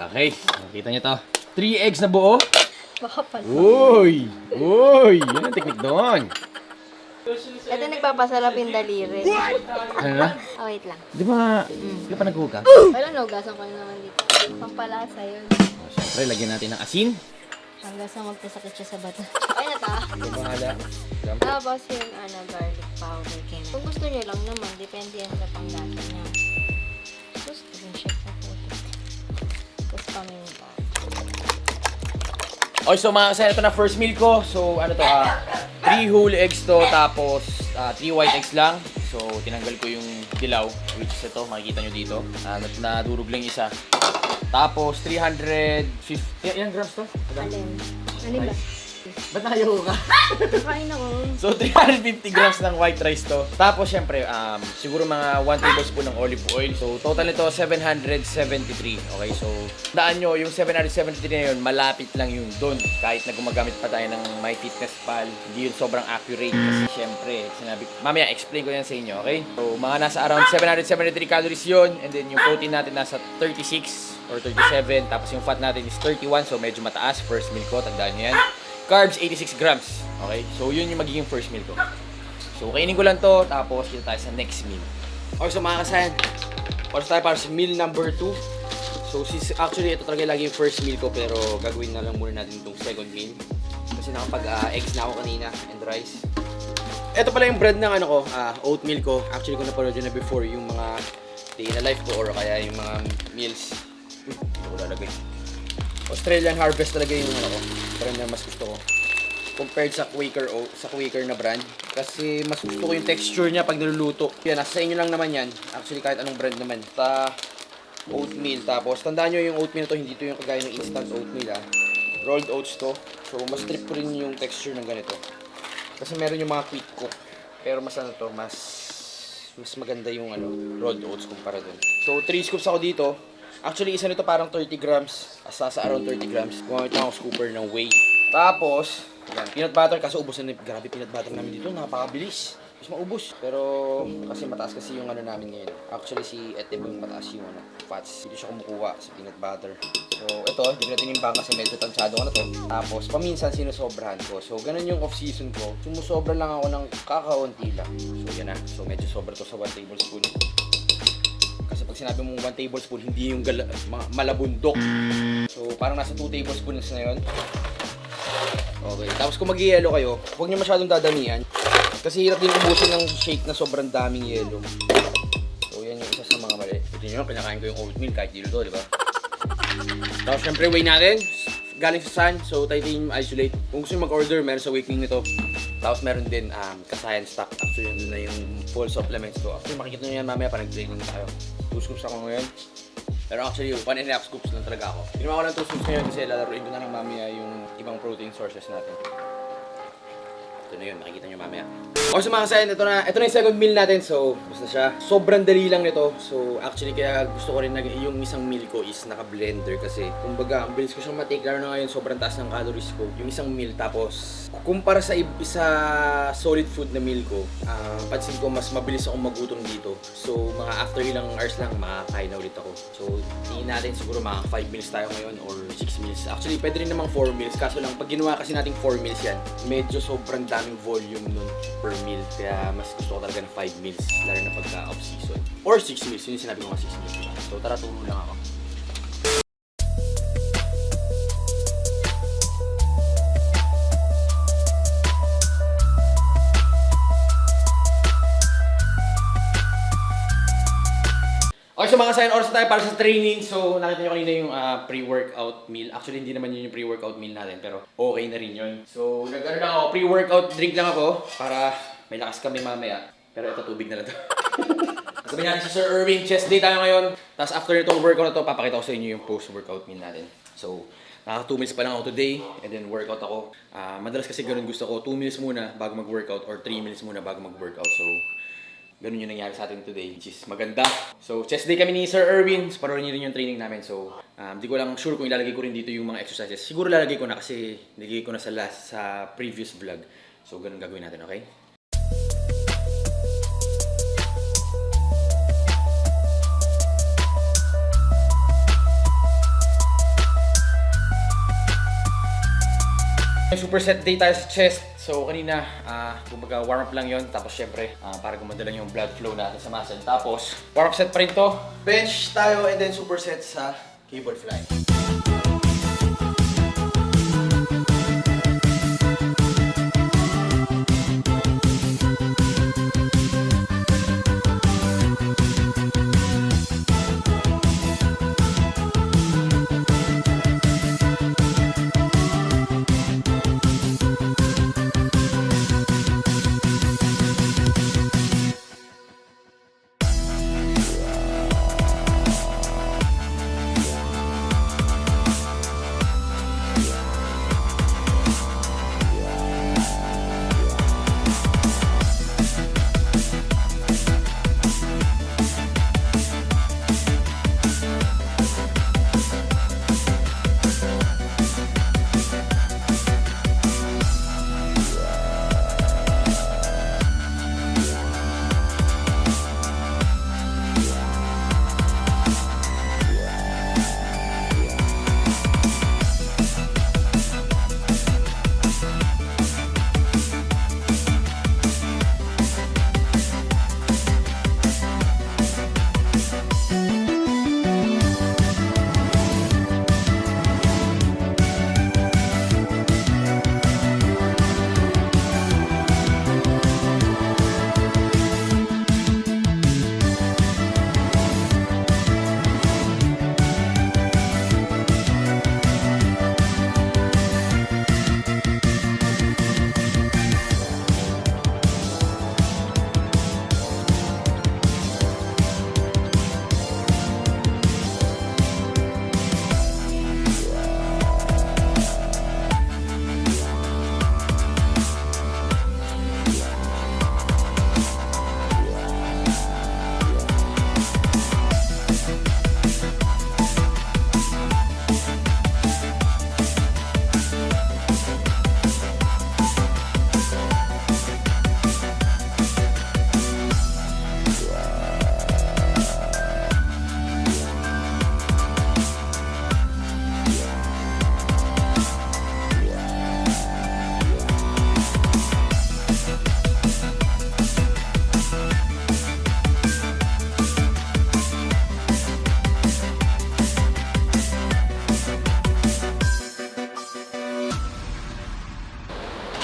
Okay, nakita niyo to. 3 eggs na buo. Baka pala. Uy! Uy! Yan ang technique doon. Ito nagpapasarap yung daliri. Ano na? Oh, wait lang. Di ba, di pa naghugas? Wala, naugasan ko na naman dito. Pampalasa yun. Siyempre, lagyan natin ng asin. Hanggang sa magkasakit siya sa bata. Ay, nata. Ito bahala. Tapos yung garlic powder. Ganyan. Kung gusto niyo lang naman, depende yan sa panglasa niya. Gusto din siya sa puto. Tapos paminta. Okay, so mga kasaya, ito na first meal ko. So, ano to, 3 whole eggs to, tapos 3 white eggs lang. So, tinanggal ko yung dilaw, which is ito, makikita nyo dito. Nadurog lang isa. Tapos, 350, ilang grams to? Alin? Alin ba? Ba't nakayaw ka? Kain ako. So, 350 grams ng white rice to. Tapos, syempre, siguro mga 1 tablespoon ng olive oil. So, total nito, 773. Okay, so, daan nyo, yung 773 na yun, malapit lang yung doon. Kahit na gumagamit pa tayo ng MyFitnessPal, hindi yun sobrang accurate. Kasi, syempre, sinabi, mamaya, explain ko yan sa inyo, okay? So, mga nasa around 773 calories yun. And then, yung protein natin nasa 36 or 37. Tapos, yung fat natin is 31. So, medyo mataas. First meal ko, tandaan nyo yan. Carbs, 86 grams. Okay? So, yun yung magiging first meal ko. So, kainin ko lang to, tapos kita tayo sa next meal. Okay, so mga kasayan, oras tayo para sa meal number 2. So, actually, ito talaga lagi yung first meal ko, pero gagawin na lang muna natin itong second meal. Kasi nakapag-eggs na ako kanina and rice. Ito pala yung bread ng oatmeal ko. Actually, kung napanood yun na before, yung mga day in a life ko or kaya yung mga meals. Ito ko lalagay. Australian Harvest talaga yung brand na mas gusto ko compared sa Quaker na brand, kasi mas gusto ko yung texture niya pag niluluto. Yan, nasa inyo lang naman yan, actually kahit anong brand naman. Oatmeal, tapos tandaan nyo yung oatmeal na to, hindi to yung kagaya ng instant oatmeal rolled oats to, so mas trip ko rin yung texture ng ganito kasi meron yung mga quick cook, pero mas mas maganda yung rolled oats kumpara dun. So 3 scoops ako dito. Actually, isa nito parang 30 grams. Sa around 30 grams. Gumamit lang ako scooper ng whey. Tapos, yan, peanut butter. Kaso ubos na. Grabe peanut butter namin dito. Napakabilis. Mas maubos. Pero, kasi mataas kasi yung namin ngayon. Actually, si Ete yung mataas yung fats. Hindi siya kumukuha sa peanut butter. So, ito, hindi ko na tinimbang kasi medyo tansyado ko na to. Tapos, paminsan sinusobrahan ko. So, ganun yung off-season ko. Sumusobra lang ako ng kakaunti lang. So, yan na. So, medyo sobra to sa 1 tablespoon. Kasi pag sinabi mong 1 tablespoon, hindi yung malabundok. So, parang nasa 2 tablespoons na yun. Okay. Tapos kung mag-yelo kayo, huwag nyo masyadong dadamihan. Kasi hirap din ubusin ng shake na sobrang daming yelo. So, yan yung isa sa mga mali. Ito nyo, pinakain ko yung oatmeal kahit dito to, di ba? Tapos, syempre, whey natin. Galing sa Sun. So, titanium isolate. Kung gusto nyo mag-order, meron sa Wakening nito. Tapos meron din kasayan stock. Actually, yun na yung full supplements ko. Actually, makikita nyo yan mamaya pa nag-training tayo. 2 scoops ako ngayon. Pero actually, 1.5 scoops lang talaga ako. Ginawa ko lang 2 scoops ngayon kasi lalaroin ko na lang mamaya yung ibang protein sources natin. Ito na yun, makikita nyo mamaya. O so mga kasayan, ito na yung second meal natin. So, basta siya. Sobrang dali lang nito. So, actually, kaya gusto ko rin yung isang meal ko is naka-blender kasi kumbaga, ang bilis ko siyang matake. Lalo na ngayon, sobrang taas ng calories ko. Yung isang meal, tapos kumpara sa solid food na meal ko, pansin ko mas mabilis akong magutom dito. So, mga after ilang hours lang, makakain na ulit ako. So, tingin natin siguro mga 5 meals tayo ngayon or 6 meals. Actually, pwede rin namang 4 meals. Kaso lang, pag ginawa kasi nating 4 meals yan, medyo sobrang daming volume nun per meal. Kaya mas gusto ko talaga ng 5 meals, lalo na pagka off-season. Or 6 meals. Yun yung sinabi ko nga 6 meals. Diba? So, tara, tulong lang ako. Okay, so mga kasayan, oras na tayo para sa training. So, nakita nyo kanina yung pre-workout meal. Actually, hindi naman yun yung pre-workout meal natin, pero okay na rin yun. So, nag-ano lang ako, pre-workout drink lang ako para may lakas kami mamaya. Pero ito, tubig na lang to. Sabi natin si Sir Erwin, chest day tayo ngayon. Tapos after nitong workout na to, papakita ko sa inyo yung post-workout meal natin. So, naka 2 meals pa lang ako today, and then workout ako. Madalas kasi ganun gusto ko, 2 meals muna bago mag-workout or 3 meals muna bago mag-workout. So, ganun yung nangyari sa atin today, which is maganda. So, chest day kami ni Sir Erwin. So, paroon nyo rin yung training namin. So, di ko lang sure kung ilalagay ko rin dito yung mga exercises. Siguro lalagay ko na kasi nilagay ko na sa previous vlog. So, ganun gagawin natin, okay? Superset day tayo sa chest. So kanina, kumbaga warm up lang yon. Tapos syempre, para gumanda lang yung blood flow natin sa muscle. Tapos, warm up set pa rin to. Bench tayo and then superset sa cable fly.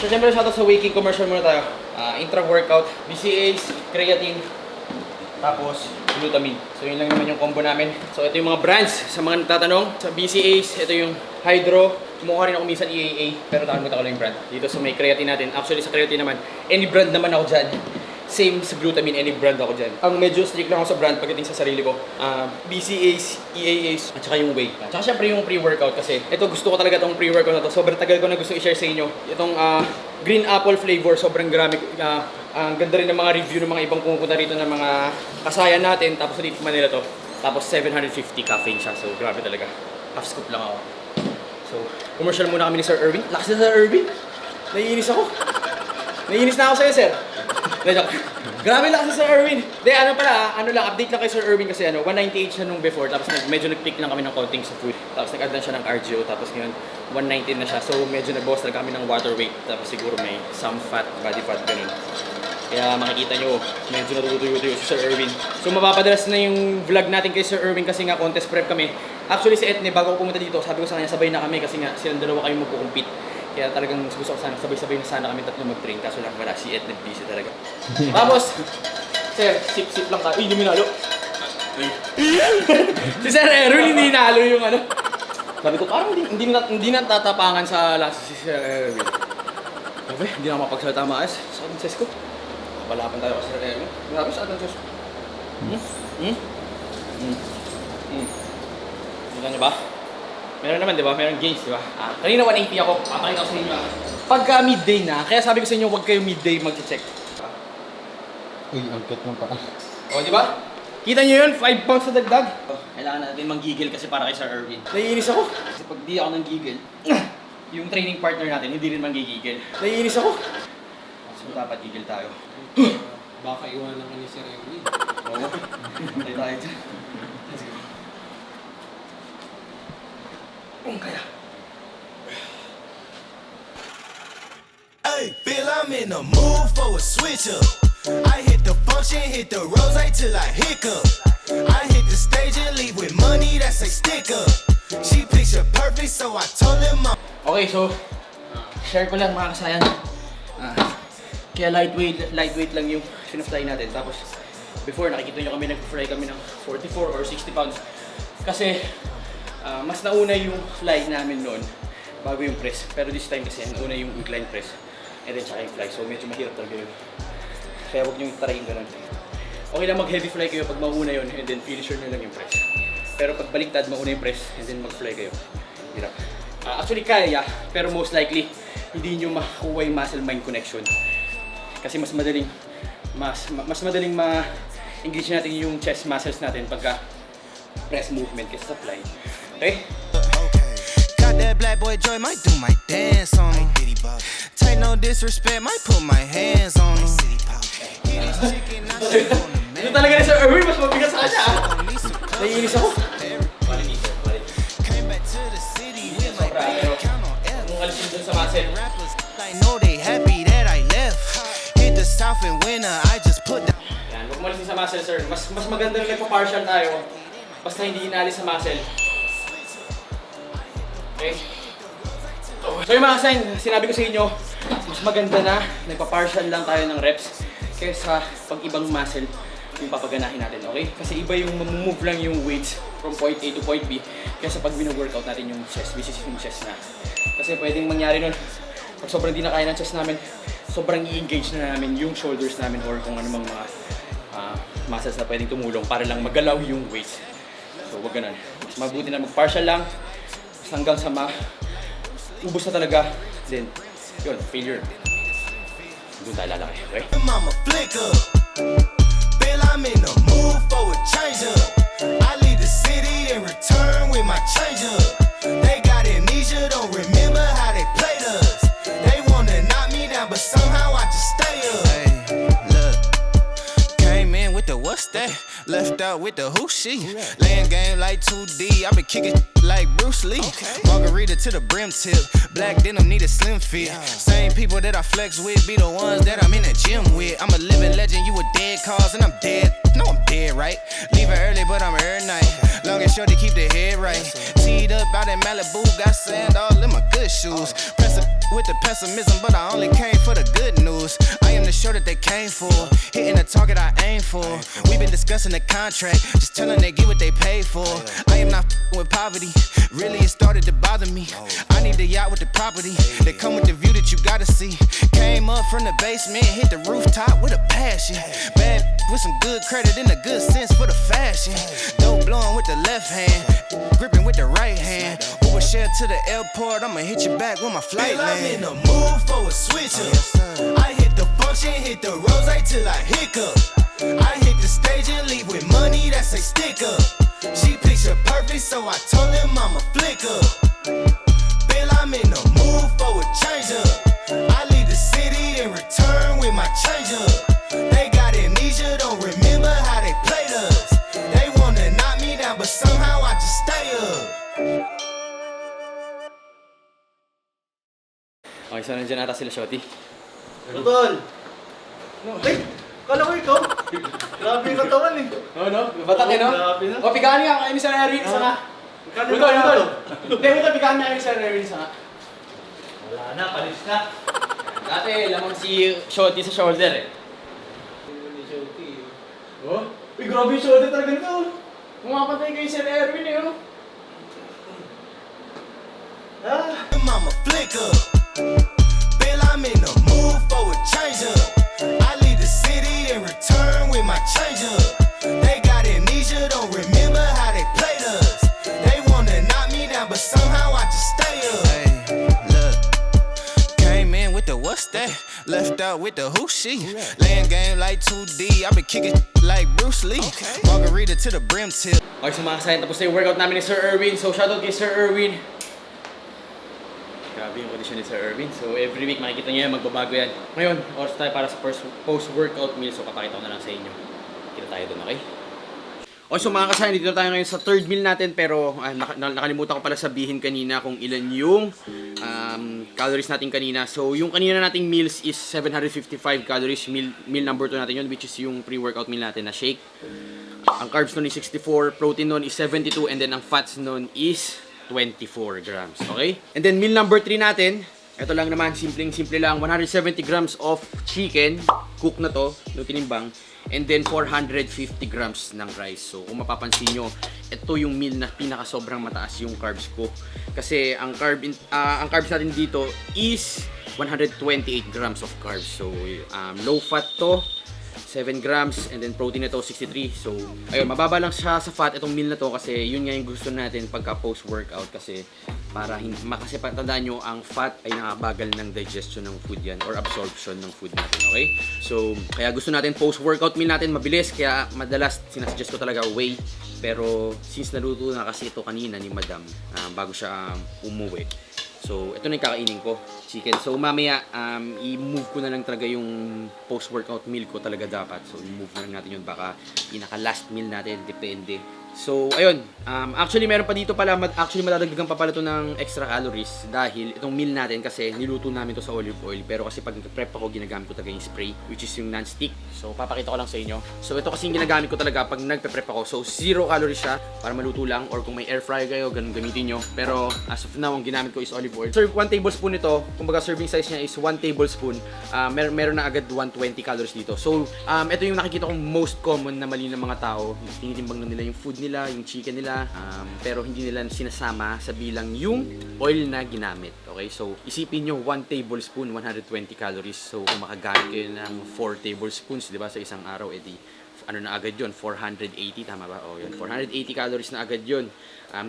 So syempre shoutout sa Waking commercial muna tayo. Intra-workout, BCAAs, creatine, tapos glutamine. So yun lang naman yung combo namin. So ito yung mga brands sa mga nagtatanong. Sa BCAAs, ito yung Hydro. Kumuha rin ako minsan EAA, pero nakalimutan ko lang yung brand. Dito sa may creatine natin. Actually sa creatine naman, any brand naman ako dyan. Same sa glutamine, any brand ako dyan. Ang medyo strict lang ako sa brand pagdating sa sarili ko. BCAAs, EAAs, at saka yung whey. At saka syempre yung pre-workout kasi ito gusto ko talaga itong pre-workout na to. Sobrang tagal ko na gusto i-share sa inyo. Itong green apple flavor, sobrang grabe. Ang ganda rin ng mga review ng mga ibang pumupunta rito ng mga kasayan natin. Tapos dito Manila to. Tapos 750 caffeine siya. So grabe talaga. Half scoop lang ako. So, commercial muna kami ni Sir Erwin. Lakas na Sir Erwin. Naiinis ako. Naiinis na ako sa'yo, sir. Grabe lang si Sir Erwin. De, ano pala, ano lang, update lang kay Sir Erwin kasi 198 siya nung before. Tapos medyo nag-pick lang kami ng konting sa food. Tapos nag-add na siya ng cardio. Tapos ngayon, 119 na siya. So, medyo nag-boss talaga kami ng water weight. Tapos siguro may some fat, body fat, ganun. Kaya makikita nyo, medyo natutuyo-tuyo si Sir Erwin. So mapapadalas na yung vlog natin kay Sir Erwin kasi nga contest prep kami. Actually si Etne, bago ko pumunta dito, sabi ko sa kanya sabay na kami kasi nga silang dalawa kayo magkukumpit. Kaya talagang gusto ko sana, sabay-sabay na sana kami tatlo mag-train. Kaso lang wala, si Etne busy talaga. Tapos, Sir, sip-sip lang ka. Uy, hindi mo nalo. Si Sir Erwin hindi nalo yung ano. Sabi ko, parang hindi na tatapangan sa last si Sir Erwin. Sabi, hindi na mapagsalita maayos. Sa advances ko. Palapan tayo kasi Sir Erwin. Grabe sa advances ko. Kita niyo ba? Meron naman, di ba? Meron gains, di ba? Kanina 180 ako. Papakita ko sa inyo. Pagka midday na, kaya sabi ko sa inyo, huwag kayo midday mag-check. Uy, angkat mo pa. O, di ba? Kita niyo yun? 5 pounds na dagdag. Kailangan natin manggigil kasi para kay Sir Erwin. Naiinis ako. Kasi pag di ako nanggigil, yung training partner natin, hindi rin manggigigil. Naiinis ako. So, dapat gigil tayo. Baka iwanan ka ni Sir Erwin. Oo. Hindi tayo dyan. Let's go. Kaya. Hey, feel I'm in the mood for a switch up. I hit the function, hit the rose till I hiccup. I hit the stage and leave with money that's a stick up. She picture perfect, so I told him I'm Okay, so share ko lang mga kasayan. Kaya lightweight lang yung sinufly natin. Tapos before nakikita nyo kami nag-fly kami ng 44 or 60 pounds. Kasi mas nauna yung fly namin noon bago yung press. Pero this time kasi nauna yung incline press and then tsaka yung fly. So medyo mahirap talaga yun. Kaya huwag nyo itarayin ganun. Okay lang mag-heavy fly kayo pag mauna yun and then finisher nyo lang yung press. Pero pag baliktad, mauna yung press and then mag-fly kayo. Hirap. Actually kaya, pero most likely hindi nyo makuha yung muscle-mind connection. Kasi mas madaling ma-engage natin yung chest muscles natin pagka press movement kaysa sa fly. Okay? got that black boy joy, might do my dance on him. Take no disrespect, might put my hands on him. Ito talaga ni Sir Erwin, mas mabigat sa kanya ah. Naiinis ako. Came back to the city with my bank account on F. Kung alisin dun sa muscle. Rappers, I know they happy that I left. Hit the south in winter, I just put down. Yan, huwag malisin sa muscle, sir. Mas maganda rin nagpa-partial tayo. Basta hindi inalis sa muscle. Okay? So yung mga sign, sinabi ko sa inyo, mas maganda na nagpa-partial lang tayo ng reps kaysa pag ibang muscle yung papaganahin natin, okay? Kasi iba yung mamove lang yung weights from point A to point B kaysa pag wino-workout natin yung chest, which is yung chest na. Kasi pwedeng mangyari nun, pag sobrang di na kaya ng chest namin, sobrang i-engage na namin yung shoulders namin or kung anumang mga muscles na pwedeng tumulong para lang magalaw yung weights. So wag ganun. Mas mabuti na mag-partial lang hanggang sa ubos na talaga. Then, yun, failure. Doon tayo lalaki, okay? Mama flick up. Feel I'm in the mood for a change up. I leave the city and return with my change up. They got amnesia, don't remember how they played us. They wanna knock me down, but somehow I just stay up. Hey, look. Came in with the what's that? Left out with the who she. Laying game like 2D. I been kicking like Bruce Lee. Margarita to the brim tip. Black denim need a slim fit. Same people that I flex with be the ones that I'm in the gym with. I'm a living legend, you a dead cause, and I'm dead. No, I'm dead, right? Leaving early, but I'm here night. Long and short to keep the head right. Teed up out in Malibu, got sand all in my good shoes. Press with the pessimism, but I only came for the good news. I am the show that they came for. Hitting the target I aim for. We've been discussing the contract, just telling they get what they paid for. I am not with poverty. Really, it started to bother me. I need the yacht with the property. They come with the view that you gotta see. Came up from the basement, hit the rooftop with a passion. Bad with some good credit and a good sense for the fashion. Dope blowing with the left hand, gripping with the right hand. Uber share to the airport, I'ma hit you back when my flight land. I'm in the mood for a switch up. I hit the function, hit the rose till I hiccup. I hit the stage and leave with money that's a stick up. She picture perfect, so I told him I'ma flick up. Feel I'm in the mood for a change up. I leave the city and return with my change up. They got amnesia, don't remember how they played us. They wanna knock me down, but somehow I just stay up. Okay, so nandiyan ata sila, Shotty. Tol! Ay! Kala ko ikaw! Grabe yung katawan eh! No? Batak eh, no? Grabe na. O, pigaan nga kayo ni Sir Erwin, isa nga. Utol! Hindi, pigaan nga kayo ni Sir Erwin, isa nga. Wala na, palis na! Dati, lamang si Shotty sa shoulder eh. Oh? Uy, grabe yung shoulder talaga nito. Pumapatay kay Sir Erwin eh, oh. Ah! Mama flick up. Feel I'm in the mood for a change up. I leave the city and return with my change up. They got amnesia, don't remember how they played us. They wanna knock me down, but somehow I just stay up. Hey, look. Came in with the what's that? Left out with the who she. Laying game like 2D. I been kicking like Bruce Lee. Margarita to the brim tip. Okay, so mga kasayan, tapos na yung workout namin ni Sir Erwin. So, shoutout kay Sir Erwin. Grabe yung condition ni Sir Erwin. So, every week makikita niyo yan, magbabago yan. Ngayon, oras tayo para sa post-workout meal. So, papakita ko na lang sa inyo. Kita tayo doon, okay? O so mga kasayan, dito tayo ngayon sa third meal natin pero nakalimutan ko pala sabihin kanina kung ilan yung calories natin kanina. So yung kanina nating meals is 755 calories. Meal number 2 natin yun, which is yung pre-workout meal natin na shake. Ang carbs nun is 64, protein nun is 72, and then ang fats nun is 24 grams. Okay? And then meal number 3 natin, ito lang naman, simple lang, 170 grams of chicken, cook na to, no tinimbang, and then 450 grams ng rice. So kung mapapansin nyo, ito yung meal na pinaka sobrang mataas yung carbs ko. Kasi ang carbs natin dito is 128 grams of carbs. So low fat to, 7 grams, and then protein na to 63. So ayun, mababa lang siya sa fat itong meal na to kasi yun nga yung gusto natin pagka post workout, kasi para kasi tandaan nyo, ang fat ay nakabagal ng digestion ng food yan or absorption ng food natin, okay? So kaya gusto natin post workout meal natin mabilis, kaya madalas sinasuggest ko talaga whey, pero since naluto na kasi ito kanina ni Madam bago siya umuwi, so ito na yung kakainin ko, chicken. So mamaya i-move ko na lang talaga yung post-workout meal ko talaga dapat. So i-move na lang natin yun, baka pinaka-last meal natin, depende. So ayun, actually meron pa dito pala, madadagdagan pa pala to ng extra calories dahil itong meal natin kasi niluto namin to sa olive oil, pero kasi pag nag-prep ako ginagamit ko talaga yung spray, which is yung non-stick. So papakita ko lang sa inyo. So ito kasi yung ginagamit ko talaga pag nagpe-prep ako. So 0 calories siya para maluto lang, or kung may air fryer kayo, ganun gamitin nyo. Pero as of now, ang ginamit ko is olive oil. Serve 1 tablespoon ito, kumbaga serving size niya is 1 tablespoon. Meron na agad 120 calories dito. So ito yung nakikita kong most common na mali ng mga tao. Tinitimbang na nila yung food nila, yung chicken nila, pero hindi nila sinasama sa bilang yung oil na ginamit. Okay, so isipin nyo 1 tablespoon, 120 calories. So kung makagamit kayo ng 4 tablespoons, di ba, sa isang araw, edi ano na agad yun, 480, tama ba? O yun, 480 calories na agad yun.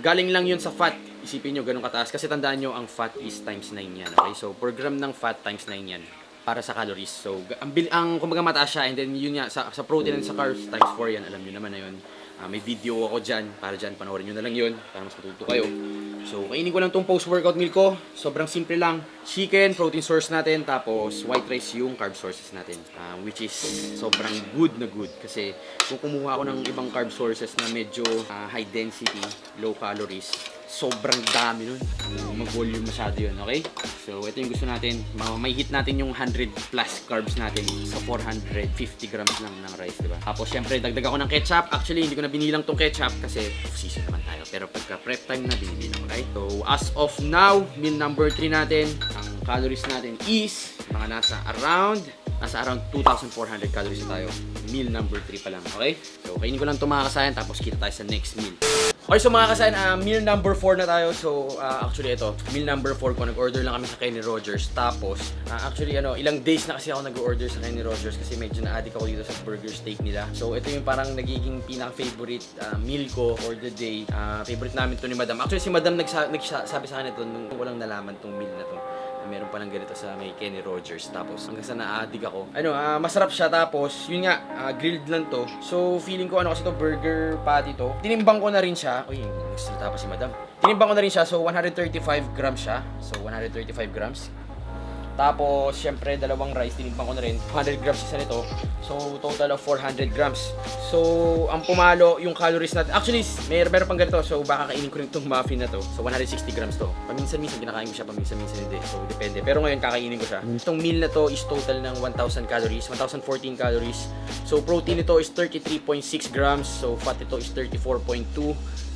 Galing lang yun sa fat. Isipin nyo ganun kataas, kasi tandaan nyo ang fat is times 9 yan. Okay, so per gram ng fat times 9 yan para sa calories. So ang kumbaga mataas siya, and then yun nga sa protein and sa carbs times 4 yan, alam nyo naman na yun. May video ako dyan, para dyan panoorin nyo na lang yun para mas matuto kayo. So kainin ko lang tong post-workout meal ko. Sobrang simple lang. Chicken, protein source natin, tapos white rice yung carb sources natin, which is sobrang good na good. Kasi kung kumuha ako ng ibang carb sources na medyo high density, low calories, sobrang dami nun. Mag-volume masyado yun, okay? So ito yung gusto natin. May hit natin yung 100 plus carbs natin sa 450 grams lang ng rice, diba? Tapos syempre dagdag ako ng ketchup. Actually hindi ko na binilang tong ketchup kasi off-season naman tayo. Pero pagka prep time na, binibilang, okay? So as of now, meal number 3 natin, ang calories natin is mga nasa around 2,400 calories na tayo. Meal number 3 pa lang, okay? So kainin ko lang ito mga kasayan, tapos kita tayo sa next meal. Okay, so mga kasayan, meal number 4 na tayo. So actually ito, meal number 4 ko, nag-order lang kami sa Kenny Rogers. Tapos actually ilang days na kasi ako nag-order sa Kenny Rogers kasi medyo na-addict ako dito sa burger steak nila. So ito yung parang nagiging pinaka-favorite meal ko for the day. Favorite namin to ni Madam. Actually si Madam nagsabi sa akin ito nung walang nalaman tong meal na to. Meron pa lang ganito sa may Kenny Rogers. Tapos hanggang sa na-addict ako. Masarap siya. Tapos yun nga, grilled lang to. So feeling ko kasi to burger patty to. Tinimbang ko na rin siya. Uy, nagsalita pa si Madam. Tinimbang ko na rin siya. So 135 grams siya. So 135 grams. Tapos, syempre, dalawang rice, tinimbang ko na rin. 100 grams isa nito. So, total of 400 grams. So, ang pumalo, yung calories natin. Actually, meron pang ganito. So, baka kainin ko rin itong muffin na to. So, 160 grams to. Paminsan-minsan, kinakain ko siya. Paminsan-minsan hindi. So, depende. Pero ngayon, kakainin ko siya. Itong meal na to is total ng 1,000 calories. 1,014 calories. So, protein nito is 33.6 grams. So, fat ito is 34.2.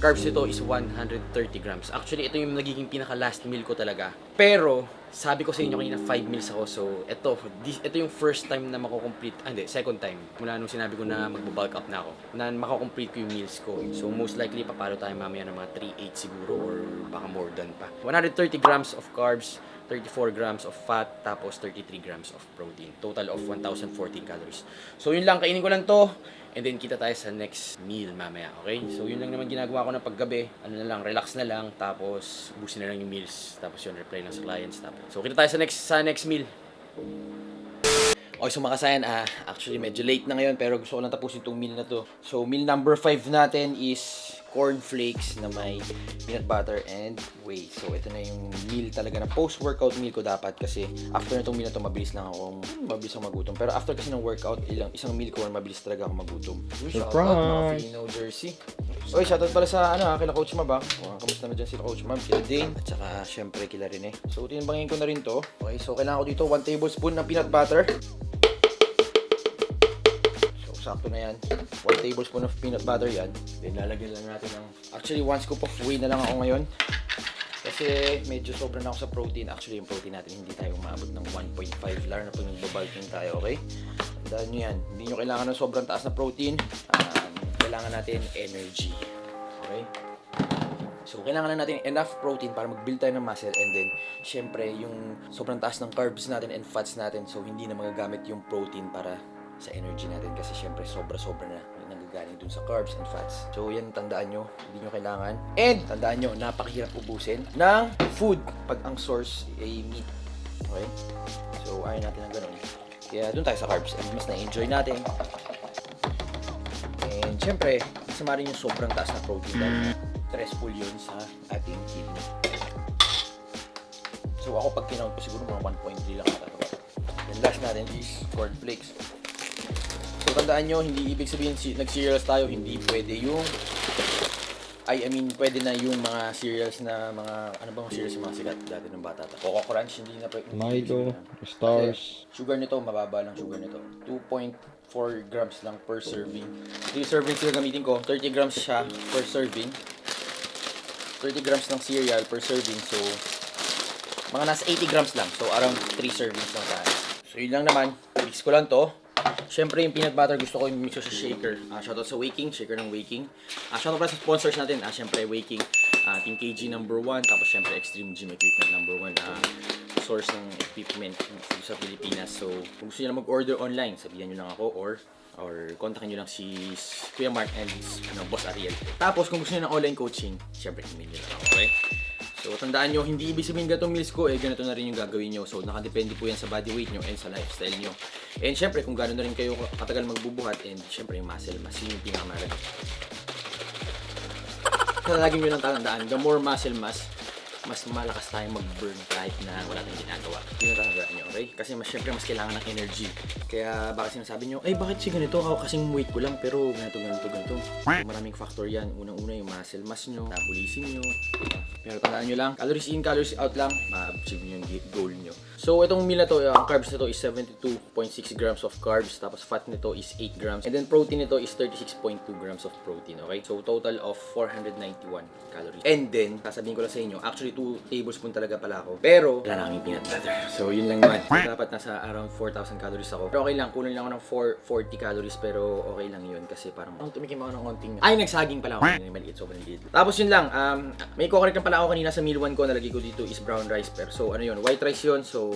Carbs ito is 130 grams. Actually, ito yung nagiging pinaka-last meal ko talaga. Pero, sabi ko sa inyo kanina 5 meals ako. So, ito yung first time na mako-complete, second time. Mula nung sinabi ko na magbo-bulk up na ako, na mako-complete ko yung meals ko. So, most likely, papalo tayo mamaya ng mga 3-8 siguro or baka more than pa. 130 grams of carbs, 34 grams of fat, tapos 33 grams of protein. Total of 1,014 calories. So, yun lang. Kainin ko lang to. And then, kita tayo sa next meal mamaya, okay? So, yun lang naman ginagawa ko na paggabi. Relax na lang. Tapos, ubusin na lang yung meals. Tapos yun, reply lang sa clients. So, kita tayo sa next meal. Okay, so mga kasayan, actually medyo late na ngayon pero gusto ko lang tapusin itong meal na to. So, meal number 5 natin is cornflakes na may peanut butter and whey. So, ito na yung meal talaga na post-workout meal ko dapat kasi after nitong meal na to, mabilis akong magutom. Pero after kasi ng workout, isang meal ko, mabilis talaga ako magutom. Shoutout, mga Filino jersey. Oy, shoutout pala sa kila Coach Mab. Kamusta na dyan sila Coach Mab, kila Dane, at saka syempre kila Rene. So, tinimbangin ko na rin to. Okay, so kailangan ko dito 1 tablespoon ng peanut butter. Sakto na yan. 1 tablespoon of peanut butter yan. Then lalagyan lang natin ng... Actually, 1 scoop of whey na lang ako ngayon. Kasi medyo sobra na ako sa protein. Actually, yung protein natin hindi tayo umabot ng 1.5 lalo na pag nagbabalking tayo, okay? Tandaan nyo yan. Hindi nyo kailangan ng sobrang taas na protein. Kailangan natin energy. Okay? So, kailangan na natin enough protein para mag-build tayo ng muscle and then, syempre, yung sobrang taas ng carbs natin and fats natin so hindi na magagamit yung protein para sa energy natin kasi syempre sobra-sobra na yung nagagaling dun sa carbs and fats. So yan, tandaan nyo, hindi nyo kailangan. And tandaan nyo, napakahirap ubusin ng food pag ang source ay meat. Okay? So ayaw natin ng ganun. Kaya dun tayo sa carbs and mas na-enjoy natin. And syempre, masama rin yung sobrang taas na protein dahil stressful yun sa ating kidney. So ako pag kinount ko siguro mga 1.3 lang natatawa. And last natin is cornflakes. So, tandaan nyo, hindi ibig sabihin nag-cereals tayo, hindi pwede yung pwede na yung mga cereals na ano bang cereals yung mga sikat dati ng bata. Coco Crunch, hindi na pwede. Milo, Stars. Sugar nito, mababa lang sugar nito. 2.4 grams lang per serving. 3 servings yung gamitin ko. 30 grams siya per serving. 30 grams ng cereal per serving. So, mga nasa 80 grams lang. So, around 3 servings lang tayo. So, yun lang naman. Mix ko lang to. Siyempre, yung peanut butter gusto ko yung mix ko sa shaker. Shoutout sa Waking, shaker ng Waking. Shoutout pala sa sponsors natin. Siyempre, Waking, Team KG number 1. Tapos, siyempre, Extreme Gym Equipment number 1. Source ng equipment sa Pilipinas. So, kung gusto nyo na mag-order online, sabihan nyo lang ako or kontakin nyo lang si Kuya Mark and Boss Ariel. Tapos, kung gusto nyo ng online coaching, siyempre, email nyo lang ako, okay? So, tandaan nyo, hindi ibig sabihin ganitong meals ko, ganito na rin yung gagawin nyo. So, nakadepende po yan sa body weight nyo and sa lifestyle nyo. And syempre, kung gano'n na rin kayo katagal magbubuhat, and syempre, yung muscle mass, yun yung pinakamahalaga. Kaya lagi nyo lang tandaan, the more muscle mass, mas malakas tayong mag-burn kahit na wala tayong ginagawa. Yun ang tandaan nyo, okay? Kasi syempre, mas kailangan ng energy. Kaya baka sinasabi nyo, bakit si ganito? Kasing weight ko lang, pero ganito. So, maraming factor yan. Unang-una yung muscle mass nyo, metabolism nyo. Pero tandaan nyo lang, calories in, calories out lang, ma-achieve nyo yung goal nyo. So, itong meal na to, ang carbs nito is 72.6 grams of carbs, tapos fat nito is 8 grams, and then protein nito is 36.2 grams of protein, okay? So, total of 491 calories. And then, sasabihin ko lang sa inyo, actually 2 tablespoon talaga pala ako, pero wala na kaming peanut butter. So, yun lang naman. Dapat nasa around 4,000 calories ako. Pero okay lang, kulang lang ako ng 440 calories, pero okay lang yun kasi parang tumikim ako ng konting... nagsaging pala ako. Maliit, sobrang liit. Tapos yun lang, may kukorek na pala ako kanina sa meal 1 ko, nalagay ko dito is brown rice. Pero so, ano yun, white rice yun. So,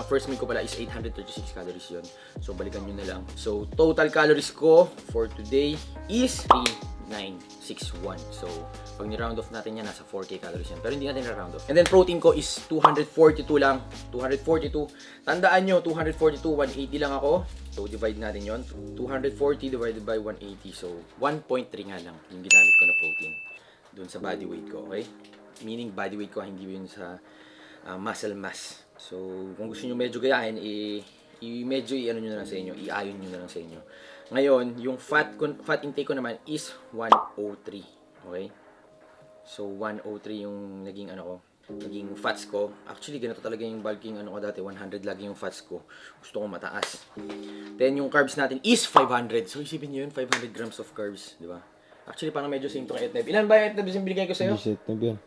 first meal ko pala is 836 calories yun. So, balikan nyo na lang. So, total calories ko for today is 3961. So, pag ni-round off natin yan, nasa 4K calories yan. Pero hindi natin na-round off. And then, protein ko is 242 lang. 242. Tandaan nyo, 242, 180 lang ako. So, divide natin yon. 240 divided by 180. So, 1.3 nga lang yung ginamit ko na protein dun sa body weight ko, okay? Meaning, body weight ko, hindi yun sa muscle mass. So, kung gusto nyo medyo gayahin, medyo i-ano nyo na lang sa inyo, i-ayon nyo na lang sa inyo. Ngayon, yung fat intake ko naman is 103. Okay? So, 103 yung naging naging fats ko. Actually, ganito talaga yung bulking ko dati. 100 lagi yung fats ko. Gusto ko mataas. Then, yung carbs natin is 500. So, isipin nyo yun, 500 grams of carbs. Di ba? Actually, parang medyo same itong etneb. Ilan ba yung etneb yung binigay ko sa'yo? Hindi etneb yan.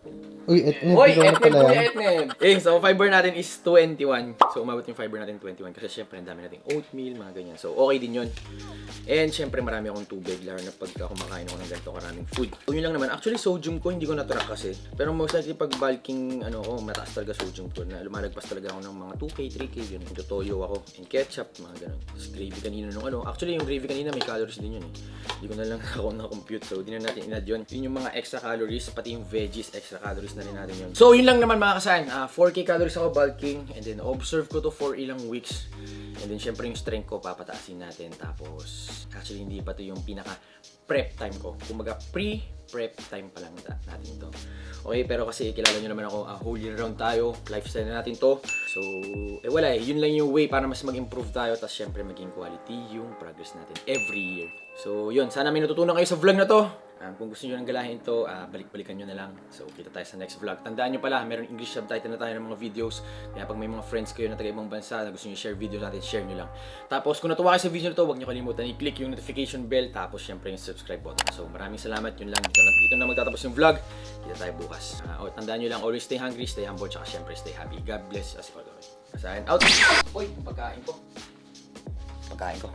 Uy, etneb. Hoy, ikaw na etneb pala ko yan. yung etneb. So fiber natin is 21. So umabot yung fiber natin 21 kasi syempre ang dami nating oatmeal, mga ganyan. So okay din yun. And syempre marami akong tubig, lalo na pagka kumakain ako ng ganito karaming food. So yun lang naman. Actually sodium ko hindi ko na-track kasi. Pero most likely pag bulking mataas talaga sodium ko na lumalagpas talaga ako ng mga 2K, 3K yun. Totoyo ako and ketchup, mga ganun. Tapos gravy kanina Actually yung gravy kanina may calories din yun eh. Hindi ko na lang ako na-compute. So di na natin inad yun. Yun yung mga extra calories, pati yung veggies, extra calories na rin natin yun. So yun lang naman mga kasayan. 4K calories ako bulking and then observe ko to for ilang weeks. And then syempre yung strength ko papataasin natin. Tapos actually hindi pa to yung pinaka prep time ko. Kumbaga prep time pa lang natin to. Okay, pero kasi kilala nyo naman ako, whole year round tayo, lifestyle na natin to. So, wala eh, yun lang yung way para mas mag-improve tayo, tapos syempre maging quality yung progress natin every year. So, yun, sana may natutunan kayo sa vlog na to. Kung gusto nyo nang galahin to, balik-balikan nyo na lang. So, kita tayo sa next vlog. Tandaan nyo pala, meron English subtitle na tayo ng mga videos. Kaya pag may mga friends kayo na taga-ibang bansa na gusto nyo share video natin, share nyo lang. Tapos, kung natuwa kayo sa video na to, huwag nyo kalimutan i-click yung notification bell, tapos syempre yung subscribe button. So, maraming salamat. Yun lang. Dito na magtatapos yung vlog. Kita tayo bukas. Tandaan nyo lang, always stay hungry, stay humble, tsaka syempre stay happy. God bless us all. Sign out. Uy, pagkain ko. Pagkain ko.